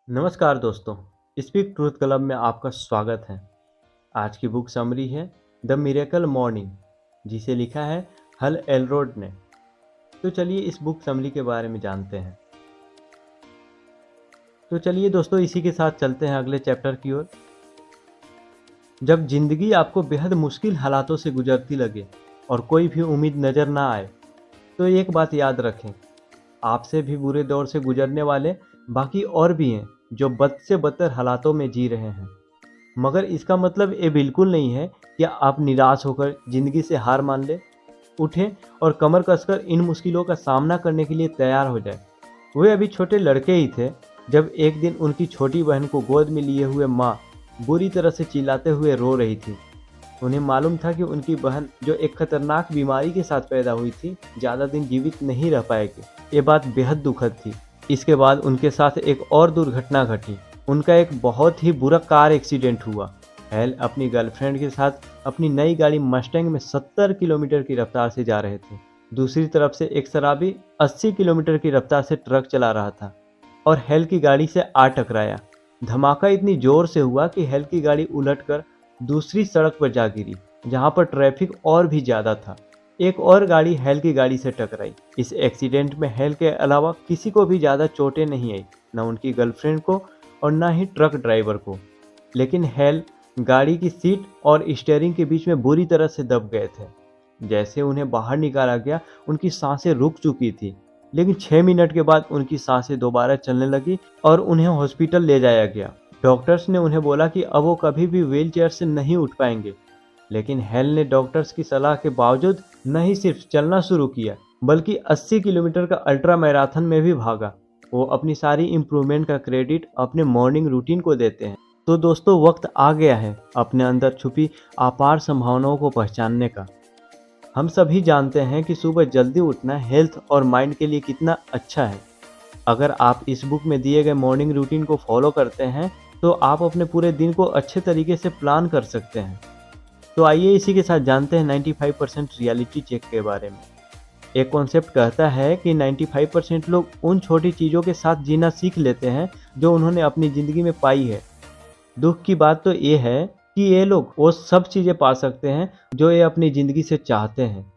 नमस्कार दोस्तों, speak truth club में आपका स्वागत है। आज की बुक समरी है द मिरेकल मॉर्निंग, जिसे लिखा है हल एलरोड ने। तो चलिए इस बुक समरी के बारे में जानते हैं। तो चलिए दोस्तों, इसी के साथ चलते हैं अगले चैप्टर की ओर। जब जिंदगी आपको बेहद मुश्किल हालातों से गुजरती लगे और कोई भी उम्मीद नज़र ना आए, तो एक बात याद रखें, आपसे भी बुरे दौर से गुजरने वाले बाकी और भी हैं जो बद से बदतर हालातों में जी रहे हैं। मगर इसका मतलब ये बिल्कुल नहीं है कि आप निराश होकर ज़िंदगी से हार मान लें। उठें और कमर कसकर इन मुश्किलों का सामना करने के लिए तैयार हो जाएं। वे अभी छोटे लड़के ही थे जब एक दिन उनकी छोटी बहन को गोद में लिए हुए माँ बुरी तरह से चिल्लाते हुए रो रही थी। उन्हें मालूम था कि उनकी बहन, जो एक खतरनाक बीमारी के साथ पैदा हुई थी, ज़्यादा दिन जीवित नहीं रह पाएगी। ये बात बेहद दुखद थी। इसके बाद उनके साथ एक और दुर्घटना घटी। उनका एक बहुत ही बुरा कार एक्सीडेंट हुआ। हेल अपनी गर्लफ्रेंड के साथ अपनी नई गाड़ी मस्टैंग में 70 किलोमीटर की रफ्तार से जा रहे थे। दूसरी तरफ से एक शराबी 80 किलोमीटर की रफ्तार से ट्रक चला रहा था और हेल की गाड़ी से आ टकराया। धमाका इतनी जोर से हुआ कि हेल की गाड़ी उलटकर दूसरी सड़क पर जा गिरी, जहां पर ट्रैफिक और भी ज़्यादा था। एक और गाड़ी हेल की गाड़ी से टकराई। इस एक्सीडेंट में हेल के अलावा किसी को भी ज़्यादा चोटें नहीं आई, न उनकी गर्लफ्रेंड को और न ही ट्रक ड्राइवर को। लेकिन हेल गाड़ी की सीट और स्टीयरिंग के बीच में बुरी तरह से दब गए थे। जैसे उन्हें बाहर निकाला गया, उनकी सांसें रुक चुकी थी, लेकिन 6 मिनट के बाद उनकी सांसें दोबारा चलने लगी और उन्हें हॉस्पिटल ले जाया गया। डॉक्टर्स ने उन्हें बोला कि अब वो कभी भी व्हील चेयर से नहीं उठ पाएंगे। लेकिन हेल ने डॉक्टर्स की सलाह के बावजूद न ही सिर्फ चलना शुरू किया, बल्कि 80 किलोमीटर का अल्ट्रा मैराथन में भी भागा। वो अपनी सारी इम्प्रूवमेंट का क्रेडिट अपने मॉर्निंग रूटीन को देते हैं। तो दोस्तों, वक्त आ गया है अपने अंदर छुपी अपार संभावनाओं को पहचानने का। हम सभी जानते हैं कि सुबह जल्दी उठना हेल्थ और माइंड के लिए कितना अच्छा है। अगर आप इस बुक में दिए गए मॉर्निंग रूटीन को फॉलो करते हैं, तो आप अपने पूरे दिन को अच्छे तरीके से प्लान कर सकते हैं। तो आइए इसी के साथ जानते हैं 95% रियलिटी चेक के बारे में। एक कॉन्सेप्ट कहता है कि 95% लोग उन छोटी चीज़ों के साथ जीना सीख लेते हैं जो उन्होंने अपनी ज़िंदगी में पाई है। दुख की बात तो ये है कि ये लोग वो सब चीज़ें पा सकते हैं जो ये अपनी ज़िंदगी से चाहते हैं।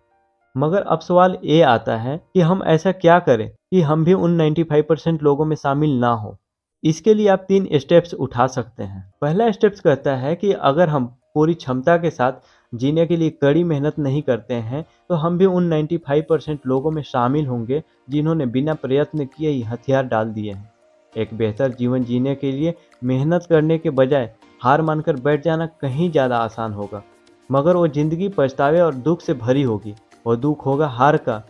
मगर अब सवाल ये आता है कि हम ऐसा क्या करें कि हम भी उन 95% लोगों में शामिल ना हो। इसके लिए आप 3 स्टेप्स उठा सकते हैं। पहला स्टेप्स कहता है कि अगर हम पूरी क्षमता के साथ जीने के लिए कड़ी मेहनत नहीं करते हैं, तो हम भी उन 95% लोगों में शामिल होंगे जिन्होंने बिना प्रयत्न किए ही हथियार डाल दिए हैं। एक बेहतर जीवन जीने के लिए मेहनत करने के बजाय हार मानकर बैठ जाना कहीं ज़्यादा आसान होगा, मगर वो ज़िंदगी पछतावे और दुख से भरी होगी। वो दुख होगा हार का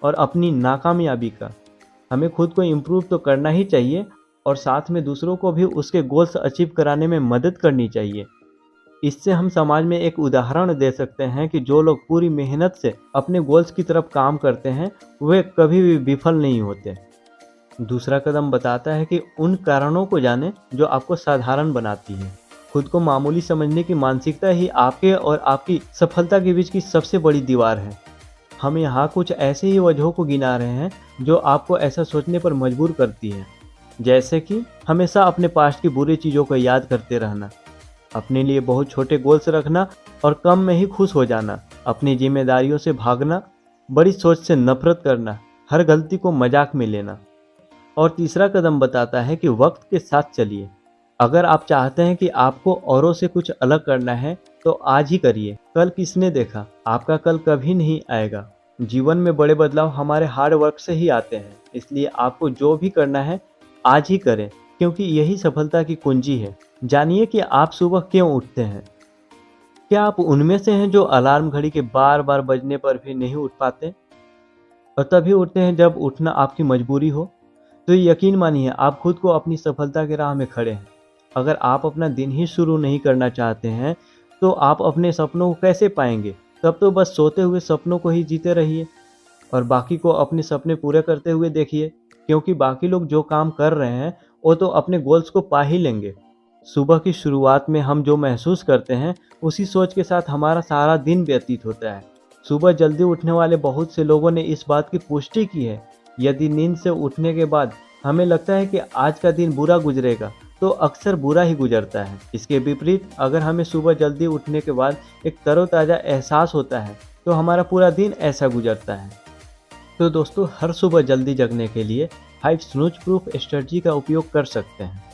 और अपनी नाकामयाबी का। हमें खुद को इम्प्रूव तो करना ही चाहिए और साथ में दूसरों को भी उसके गोल्स अचीव कराने में मदद करनी चाहिए। इससे हम समाज में एक उदाहरण दे सकते हैं कि जो लोग पूरी मेहनत से अपने गोल्स की तरफ काम करते हैं, वे कभी भी विफल नहीं होते। दूसरा कदम बताता है कि उन कारणों को जानें जो आपको साधारण बनाती है। खुद को मामूली समझने की मानसिकता ही आपके और आपकी सफलता के बीच की सबसे बड़ी दीवार है। हम यहाँ कुछ ऐसे ही वजहों को गिना रहे हैं जो आपको ऐसा सोचने पर मजबूर करती है, जैसे कि हमेशा अपने पास्ट की बुरी चीज़ों को याद करते रहना, अपने लिए बहुत छोटे गोल्स रखना और कम में ही खुश हो जाना, अपनी जिम्मेदारियों से भागना, बड़ी सोच से नफरत करना, हर गलती को मजाक में लेना। और तीसरा कदम बताता है कि वक्त के साथ चलिए। अगर आप चाहते हैं कि आपको औरों से कुछ अलग करना है, तो आज ही करिए। कल किसने देखा, आपका कल कभी नहीं आएगा। जीवन में बड़े बदलाव हमारे हार्ड वर्क से ही आते हैं, इसलिए आपको जो भी करना है आज ही करें, क्योंकि यही सफलता की कुंजी है। जानिए कि आप सुबह क्यों उठते हैं। क्या आप उनमें से हैं जो अलार्म घड़ी के बार बार बजने पर भी नहीं उठ पाते और तभी उठते हैं जब उठना आपकी मजबूरी हो? तो यकीन मानिए, आप खुद को अपनी सफलता की राह में खड़े हैं। अगर आप अपना दिन ही शुरू नहीं करना चाहते हैं, तो आप अपने सपनों को कैसे पाएंगे? तब तो बस सोते हुए सपनों को ही जीते रहिए और बाकी को अपने सपने पूरे करते हुए देखिए, क्योंकि बाकी लोग जो काम कर रहे हैं वो तो अपने गोल्स को पा ही लेंगे। सुबह की शुरुआत में हम जो महसूस करते हैं, उसी सोच के साथ हमारा सारा दिन व्यतीत होता है। सुबह जल्दी उठने वाले बहुत से लोगों ने इस बात की पुष्टि की है। यदि नींद से उठने के बाद हमें लगता है कि आज का दिन बुरा गुजरेगा, तो अक्सर बुरा ही गुजरता है। इसके विपरीत अगर हमें सुबह जल्दी उठने के बाद एक तरोताज़ा एहसास होता है, तो हमारा पूरा दिन ऐसा गुजरता है। तो दोस्तों, हर सुबह जल्दी जगने के लिए 5 स्नूज प्रूफ स्ट्रेटजी का उपयोग कर सकते हैं।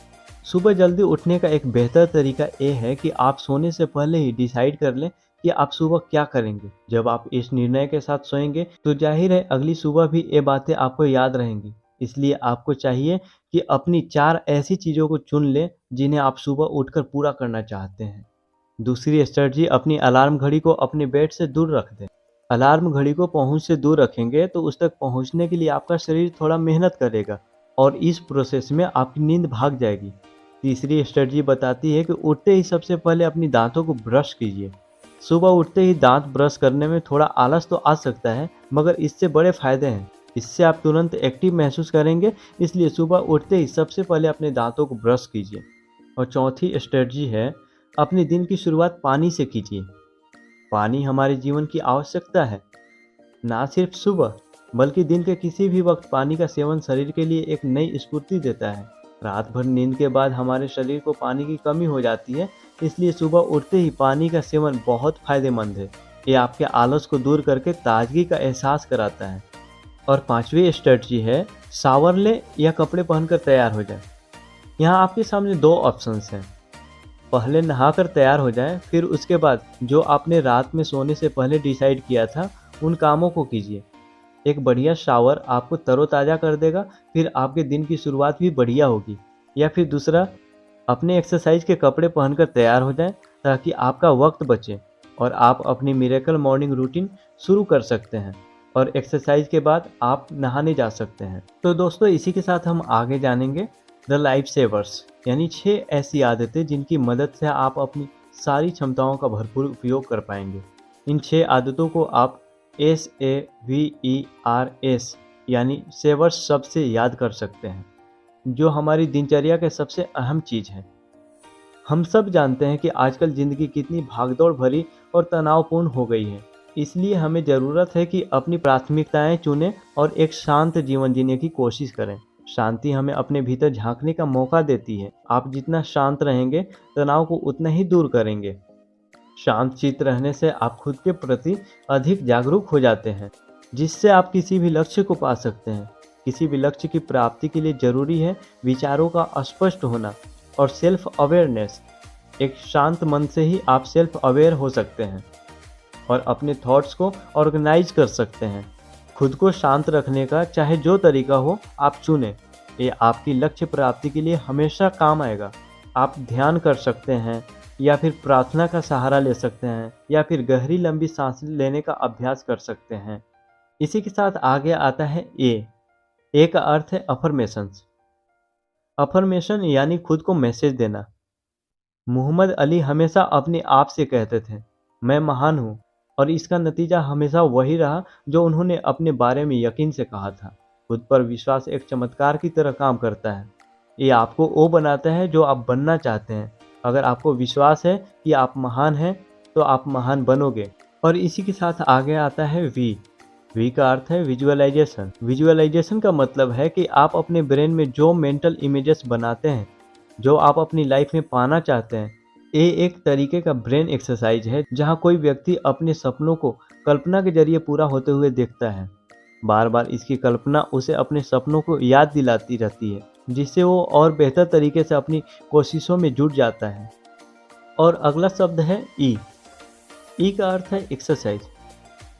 सुबह जल्दी उठने का एक बेहतर तरीका ये है कि आप सोने से पहले ही डिसाइड कर लें कि आप सुबह क्या करेंगे। जब आप इस निर्णय के साथ सोएंगे तो जाहिर है अगली सुबह भी ये बातें आपको याद रहेंगी। इसलिए आपको चाहिए कि अपनी 4 ऐसी चीज़ों को चुन लें जिन्हें आप सुबह उठकर पूरा करना चाहते हैं। दूसरी स्ट्रेटजी, अपनी अलार्म घड़ी को अपने बेड से दूर रख दें। अलार्म घड़ी को पहुंच से दूर रखेंगे तो उस तक पहुंचने के लिए आपका शरीर थोड़ा मेहनत करेगा और इस प्रोसेस में आपकी नींद भाग जाएगी। तीसरी स्ट्रेटजी बताती है कि उठते ही सबसे पहले अपनी दांतों को ब्रश कीजिए। सुबह उठते ही दांत ब्रश करने में थोड़ा आलस तो आ सकता है, मगर इससे बड़े फायदे हैं। इससे आप तुरंत एक्टिव महसूस करेंगे, इसलिए सुबह उठते ही सबसे पहले अपने दांतों को ब्रश कीजिए। और चौथी स्ट्रेटजी है, अपने दिन की शुरुआत पानी से कीजिए। पानी हमारे जीवन की आवश्यकता है, ना सिर्फ सुबह बल्कि दिन के किसी भी वक्त पानी का सेवन शरीर के लिए एक नई स्फूर्ति देता है। रात भर नींद के बाद हमारे शरीर को पानी की कमी हो जाती है, इसलिए सुबह उठते ही पानी का सेवन बहुत फायदेमंद है। ये आपके आलस को दूर करके ताजगी का एहसास कराता है। और पांचवी स्ट्रेटजी है, शावर ले या कपड़े पहनकर तैयार हो जाए। यहाँ आपके सामने 2 ऑप्शंस हैं। पहले नहाकर तैयार हो जाएं, फिर उसके बाद जो आपने रात में सोने से पहले डिसाइड किया था उन कामों को कीजिए। एक बढ़िया शावर आपको तरोताज़ा कर देगा, फिर आपके दिन की शुरुआत भी बढ़िया होगी। या फिर दूसरा, अपने एक्सरसाइज के कपड़े पहनकर तैयार हो जाएं ताकि आपका वक्त बचे और आप अपनी मिरेकल मॉर्निंग रूटीन शुरू कर सकते हैं और एक्सरसाइज के बाद आप नहाने जा सकते हैं। तो दोस्तों, इसी के साथ हम आगे जानेंगे द लाइफ सेवर्स, यानी 6 ऐसी आदतें जिनकी मदद से आप अपनी सारी क्षमताओं का भरपूर उपयोग कर पाएंगे। इन 6 आदतों को आप SAVERS यानी सेवर्स शब्द से याद कर सकते हैं, जो हमारी दिनचर्या के सबसे अहम चीज़ है। हम सब जानते हैं कि आजकल ज़िंदगी कितनी भागदौड़ भरी और तनावपूर्ण हो गई है, इसलिए हमें ज़रूरत है कि अपनी प्राथमिकताएं चुनें और एक शांत जीवन जीने की कोशिश करें। शांति हमें अपने भीतर झांकने का मौका देती है। आप जितना शांत रहेंगे, तनाव को उतना ही दूर करेंगे। शांत चित्त रहने से आप खुद के प्रति अधिक जागरूक हो जाते हैं, जिससे आप किसी भी लक्ष्य को पा सकते हैं। किसी भी लक्ष्य की प्राप्ति के लिए जरूरी है विचारों का स्पष्ट होना और सेल्फ अवेयरनेस। एक शांत मन से ही आप सेल्फ अवेयर हो सकते हैं और अपने थॉट्स को ऑर्गेनाइज कर सकते हैं। खुद को शांत रखने का चाहे जो तरीका हो आप चुनें, ये आपकी लक्ष्य प्राप्ति के लिए हमेशा काम आएगा। आप ध्यान कर सकते हैं या फिर प्रार्थना का सहारा ले सकते हैं या फिर गहरी लंबी सांस लेने का अभ्यास कर सकते हैं। इसी के साथ आगे आता है ए का अर्थ है अफर्मेशंस। अफर्मेशन यानी खुद को मैसेज देना। मोहम्मद अली हमेशा अपने आप से कहते थे, मैं महान हूँ, और इसका नतीजा हमेशा वही रहा जो उन्होंने अपने बारे में यकीन से कहा था। खुद पर विश्वास एक चमत्कार की तरह काम करता है। ये आपको वो बनाता है जो आप बनना चाहते हैं। अगर आपको विश्वास है कि आप महान हैं तो आप महान बनोगे। और इसी के साथ आगे आता है वी का अर्थ है विजुअलाइजेशन। विजुअलाइजेशन का मतलब है कि आप अपने ब्रेन में जो मेंटल इमेजेस बनाते हैं, जो आप अपनी लाइफ में पाना चाहते हैं, ये एक तरीके का ब्रेन एक्सरसाइज है जहाँ कोई व्यक्ति अपने सपनों को कल्पना के जरिए पूरा होते हुए देखता है। बार बार इसकी कल्पना उसे अपने सपनों को याद दिलाती रहती है, जिससे वो और बेहतर तरीके से अपनी कोशिशों में जुट जाता है। और अगला शब्द है ई का अर्थ है एक्सरसाइज।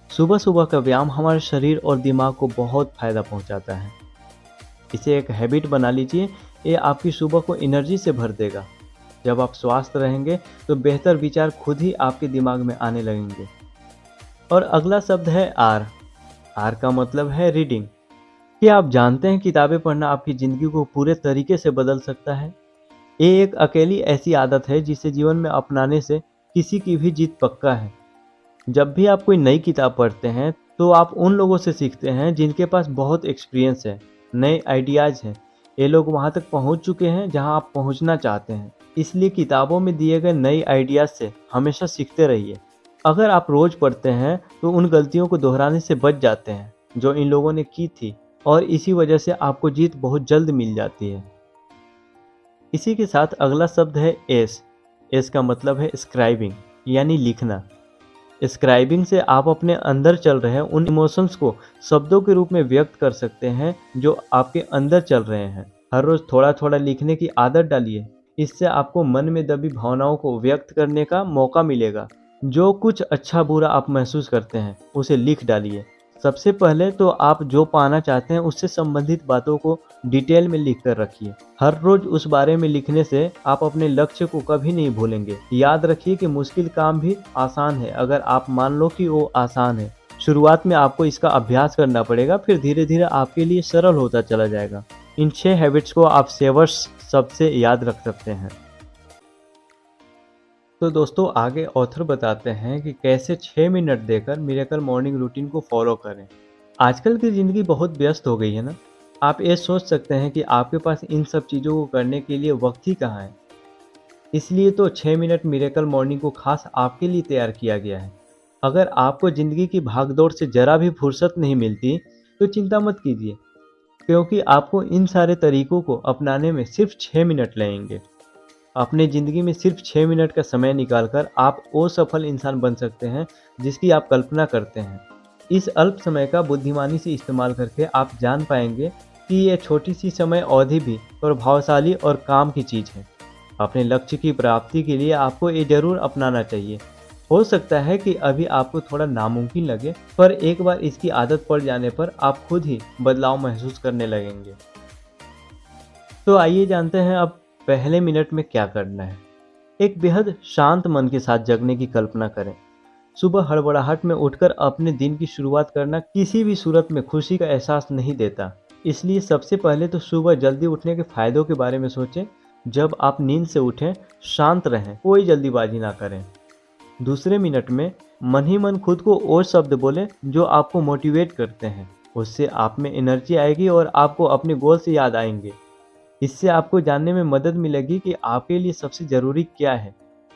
सुबह सुबह का व्यायाम हमारे शरीर और दिमाग को बहुत फायदा पहुंचाता है। इसे एक हैबिट बना लीजिए, ये आपकी सुबह को एनर्जी से भर देगा। जब आप स्वस्थ रहेंगे तो बेहतर विचार खुद ही आपके दिमाग में आने लगेंगे। और अगला शब्द है आर का मतलब है रीडिंग। क्या आप जानते हैं किताबें पढ़ना आपकी ज़िंदगी को पूरे तरीके से बदल सकता है। ये एक अकेली ऐसी आदत है जिसे जीवन में अपनाने से किसी की भी जीत पक्का है। जब भी आप कोई नई किताब पढ़ते हैं तो आप उन लोगों से सीखते हैं जिनके पास बहुत एक्सपीरियंस है, नए आइडियाज़ हैं। ये लोग वहाँ तक पहुँच चुके हैं जहाँ आप पहुँचना चाहते हैं। इसलिए किताबों में दिए गए नए आइडियाज़ से हमेशा सीखते रहिए। अगर आप रोज़ पढ़ते हैं तो उन गलतियों को दोहराने से बच जाते हैं जो इन लोगों ने की थी। और इसी वजह से आपको जीत बहुत जल्द मिल जाती है। इसी के साथ अगला शब्द है एस। एस का मतलब है स्क्राइबिंग, यानी लिखना। स्क्राइबिंग से आप अपने अंदर चल रहे उन इमोशंस को शब्दों के रूप में व्यक्त कर सकते हैं जो आपके अंदर चल रहे हैं। हर रोज थोड़ा थोड़ा लिखने की आदत डालिए। इससे आपको मन में दबी भावनाओं को व्यक्त करने का मौका मिलेगा। जो कुछ अच्छा बुरा आप महसूस करते हैं उसे लिख डालिए। सबसे पहले तो आप जो पाना चाहते हैं उससे संबंधित बातों को डिटेल में लिख कर रखिए। हर रोज उस बारे में लिखने से आप अपने लक्ष्य को कभी नहीं भूलेंगे। याद रखिए कि मुश्किल काम भी आसान है अगर आप मान लो कि वो आसान है। शुरुआत में आपको इसका अभ्यास करना पड़ेगा, फिर धीरे धीरे आपके लिए सरल होता चला जाएगा। इन 6 हैबिट्स को आप सेवर्स सबसे याद रख सकते हैं। तो दोस्तों आगे ऑथर बताते हैं कि कैसे 6 मिनट देकर मिरेकल मॉर्निंग रूटीन को फॉलो करें। आजकल की ज़िंदगी बहुत व्यस्त हो गई है ना। आप ये सोच सकते हैं कि आपके पास इन सब चीज़ों को करने के लिए वक्त ही कहाँ है। इसलिए तो 6 मिनट मिरेकल मॉर्निंग को खास आपके लिए तैयार किया गया है। अगर आपको ज़िंदगी की भागदौड़ से ज़रा भी फुर्सत नहीं मिलती तो चिंता मत कीजिए, क्योंकि आपको इन सारे तरीकों को अपनाने में सिर्फ 6 मिनट लगेंगे। अपने ज़िंदगी में सिर्फ 6 मिनट का समय निकालकर आप वो सफल इंसान बन सकते हैं जिसकी आप कल्पना करते हैं। इस अल्प समय का बुद्धिमानी से इस्तेमाल करके आप जान पाएंगे कि ये छोटी सी समय अवधि भी प्रभावशाली और काम की चीज़ है। अपने लक्ष्य की प्राप्ति के लिए आपको ये जरूर अपनाना चाहिए। हो सकता है कि अभी आपको थोड़ा नामुमकिन लगे, पर एक बार इसकी आदत पड़ जाने पर आप खुद ही बदलाव महसूस करने लगेंगे। तो आइए जानते हैं अब पहले मिनट में क्या करना है। एक बेहद शांत मन के साथ जगने की कल्पना करें। सुबह हड़बड़ाहट में उठकर अपने दिन की शुरुआत करना किसी भी सूरत में खुशी का एहसास नहीं देता। इसलिए सबसे पहले तो सुबह जल्दी उठने के फायदों के बारे में सोचें। जब आप नींद से उठें शांत रहें, कोई जल्दीबाजी ना करें। दूसरे मिनट में मन ही मन खुद को वो शब्द बोलें जो आपको मोटिवेट करते हैं। उससे आप में एनर्जी आएगी और आपको अपने गोल से याद आएंगे। इससे आपको जानने में मदद मिलेगी कि आपके लिए सबसे ज़रूरी क्या है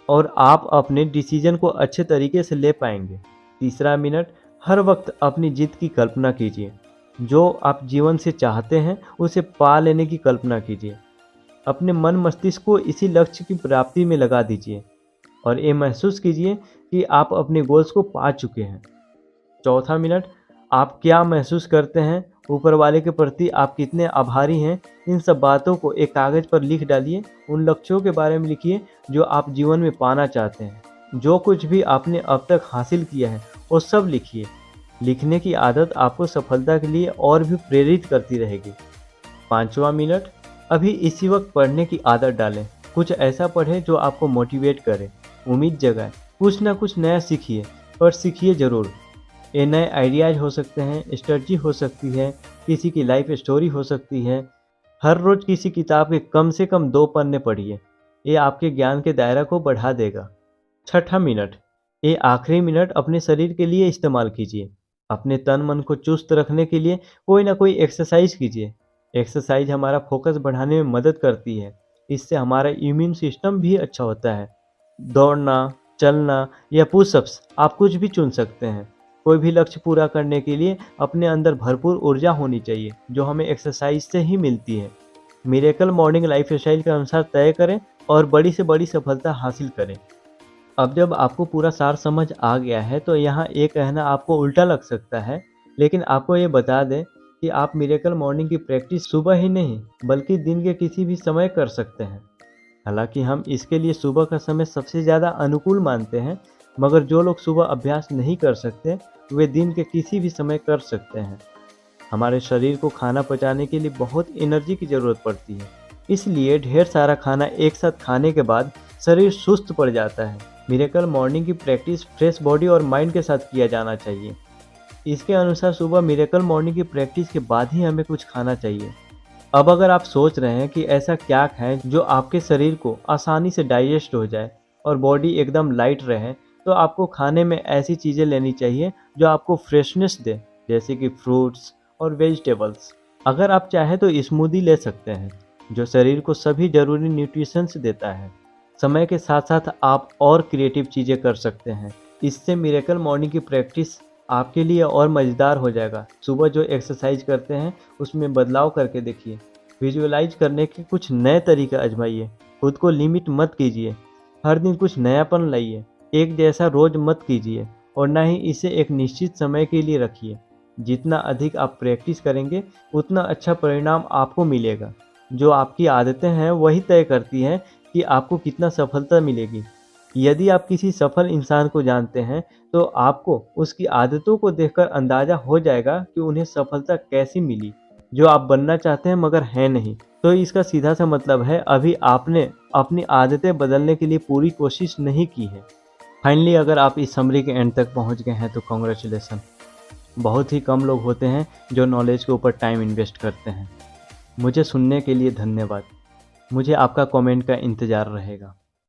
और आप अपने डिसीजन को अच्छे तरीके से ले पाएंगे। तीसरा मिनट, हर वक्त अपनी जीत की कल्पना कीजिए। जो आप जीवन से चाहते हैं उसे पा लेने की कल्पना कीजिए। अपने मन मस्तिष्क को इसी लक्ष्य की प्राप्ति में लगा दीजिए और ये महसूस कीजिए कि आप अपने गोल्स को पा चुके हैं। चौथा मिनट, आप क्या महसूस करते हैं, ऊपर वाले के प्रति आप कितने आभारी हैं, इन सब बातों को एक कागज़ पर लिख डालिए। उन लक्ष्यों के बारे में लिखिए जो आप जीवन में पाना चाहते हैं। जो कुछ भी आपने अब तक हासिल किया है वो सब लिखिए। लिखने की आदत आपको सफलता के लिए और भी प्रेरित करती रहेगी। 5वां मिनट, अभी इसी वक्त पढ़ने की आदत डालें। कुछ ऐसा पढ़ें जो आपको मोटिवेट करे, उम्मीद जगाए। कुछ ना कुछ नया सीखिए, पर सीखिए ज़रूर। ये नए आइडियाज़ हो सकते हैं, स्ट्रेटजी हो सकती है, किसी की लाइफ स्टोरी हो सकती है। हर रोज़ किसी किताब के कम से कम 2 पन्ने पढ़िए। ये आपके ज्ञान के दायरा को बढ़ा देगा। 6ठा मिनट, ये आखिरी मिनट अपने शरीर के लिए इस्तेमाल कीजिए। अपने तन मन को चुस्त रखने के लिए कोई ना कोई एक्सरसाइज कीजिए। एक्सरसाइज हमारा फोकस बढ़ाने में मदद करती है। इससे हमारा इम्यून सिस्टम भी अच्छा होता है। दौड़ना, चलना या पुशअप्स, आप कुछ भी चुन सकते हैं। कोई भी लक्ष्य पूरा करने के लिए अपने अंदर भरपूर ऊर्जा होनी चाहिए, जो हमें एक्सरसाइज से ही मिलती है। मिरेकल मॉर्निंग लाइफस्टाइल के अनुसार तय करें और बड़ी से बड़ी सफलता हासिल करें। अब जब आपको पूरा सार समझ आ गया है तो यहाँ ये कहना आपको उल्टा लग सकता है, लेकिन आपको ये बता दें कि आप मिरेकल मॉर्निंग की प्रैक्टिस सुबह ही नहीं बल्कि दिन के किसी भी समय कर सकते हैं। हालांकि हम इसके लिए सुबह का समय सबसे ज़्यादा अनुकूल मानते हैं, मगर जो लोग सुबह अभ्यास नहीं कर सकते वे दिन के किसी भी समय कर सकते हैं। हमारे शरीर को खाना पचाने के लिए बहुत एनर्जी की ज़रूरत पड़ती है, इसलिए ढेर सारा खाना एक साथ खाने के बाद शरीर सुस्त पड़ जाता है। मिरेकल मॉर्निंग की प्रैक्टिस फ्रेश बॉडी और माइंड के साथ किया जाना चाहिए। इसके अनुसार सुबह मिरेकल मॉर्निंग की प्रैक्टिस के बाद ही हमें कुछ खाना चाहिए। अब अगर आप सोच रहे हैं कि ऐसा क्या खाएं जो आपके शरीर को आसानी से डाइजेस्ट हो जाए और बॉडी एकदम लाइट रहे, तो आपको खाने में ऐसी चीज़ें लेनी चाहिए जो आपको फ्रेशनेस दे, जैसे कि फ्रूट्स और वेजिटेबल्स। अगर आप चाहें तो स्मूदी ले सकते हैं, जो शरीर को सभी ज़रूरी न्यूट्रिशंस देता है। समय के साथ साथ आप और क्रिएटिव चीज़ें कर सकते हैं। इससे मिरेकल मॉर्निंग की प्रैक्टिस आपके लिए और मज़ेदार हो जाएगा। सुबह जो एक्सरसाइज करते हैं उसमें बदलाव करके देखिए। विजुअलाइज करने के कुछ नए तरीके आजमाइए। खुद को लिमिट मत कीजिए। हर दिन कुछ नयापन लाइए। एक जैसा रोज मत कीजिए और ना ही इसे एक निश्चित समय के लिए रखिए। जितना अधिक आप प्रैक्टिस करेंगे उतना अच्छा परिणाम आपको मिलेगा। जो आपकी आदतें हैं वही तय करती हैं कि आपको कितना सफलता मिलेगी। यदि आप किसी सफल इंसान को जानते हैं तो आपको उसकी आदतों को देखकर अंदाजा हो जाएगा कि उन्हें सफलता कैसी मिली, जो आप बनना चाहते हैं मगर है नहीं। तो इसका सीधा सा मतलब है अभी आपने अपनी आदतें बदलने के लिए पूरी कोशिश नहीं की है। फाइनली अगर आप इस समरी के एंड तक पहुंच गए हैं तो कॉन्ग्रेचुलेसन। बहुत ही कम लोग होते हैं जो नॉलेज के ऊपर टाइम इन्वेस्ट करते हैं। मुझे सुनने के लिए धन्यवाद। मुझे आपका कमेंट का इंतज़ार रहेगा।